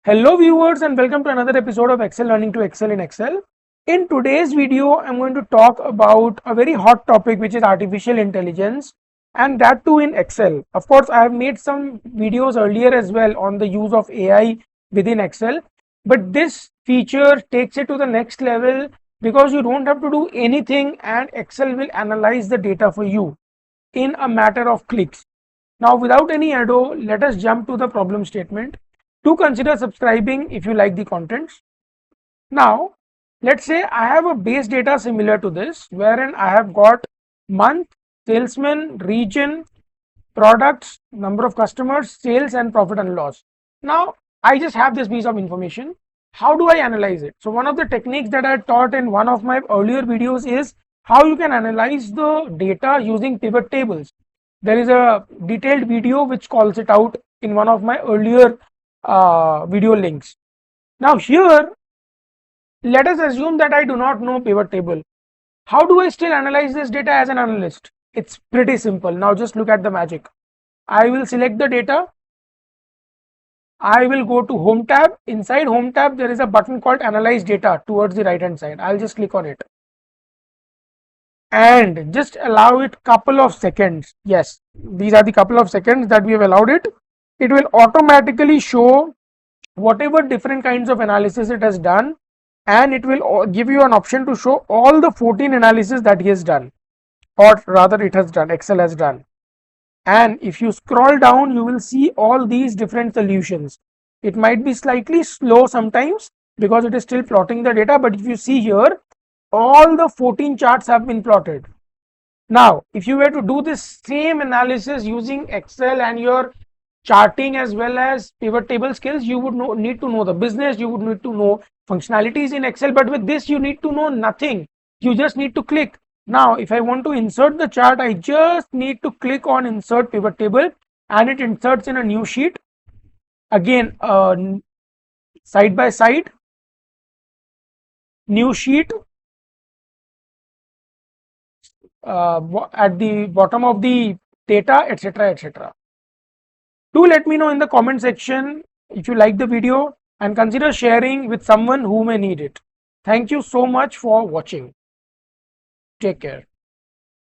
Hello viewers and welcome to another episode of Excel Learning to Excel in Excel. In today's video, I'm going to talk about a very hot topic which is artificial intelligence, and that too in Excel. Of course, I have made some videos earlier as well on the use of AI within Excel, but this feature takes it to the next level because you don't have to do anything and Excel will analyze the data for you in a matter of clicks. Now without any ado, let us jump to the problem statement. Do consider subscribing if you like the contents. Now, let's say I have a base data similar to this, wherein I have got month, salesman, region, products, number of customers, sales, and profit and loss. Now, I just have this piece of information. How do I analyze it? So, one of the techniques that I taught in one of my earlier videos is how you can analyze the data using pivot tables. There is a detailed video which calls it out in one of my earlier video links. Now here, let us assume that I do not know pivot table. How do I still analyze this data as an analyst? It's pretty simple. Now just look at the magic. I will select the data. I will go to home tab. Inside home tab, there is a button called Analyze Data towards the right hand side. I'll just click on it and just allow it couple of seconds. Yes, these are the couple of seconds that we have allowed it. It will automatically show whatever different kinds of analysis it has done, and it will give you an option to show all the 14 analysis that he has done, or rather it has done, Excel has done. And if you scroll down, you will see all these different solutions. It might be slightly slow sometimes because it is still plotting the data, but if you see here, all the 14 charts have been plotted. Now if you were to do this same analysis using Excel and your charting as well as pivot table skills, you would need to know the business, you would need to know functionalities in Excel, but with this you need to know nothing. You just need to click. Now if I want to insert the chart, I just need to click on insert pivot table and it inserts in a new sheet. Again, side by side, new sheet, at the bottom of the data, etc, etc. Do let me know in the comment section if you like the video and consider sharing with someone who may need it. Thank you so much for watching. Take care.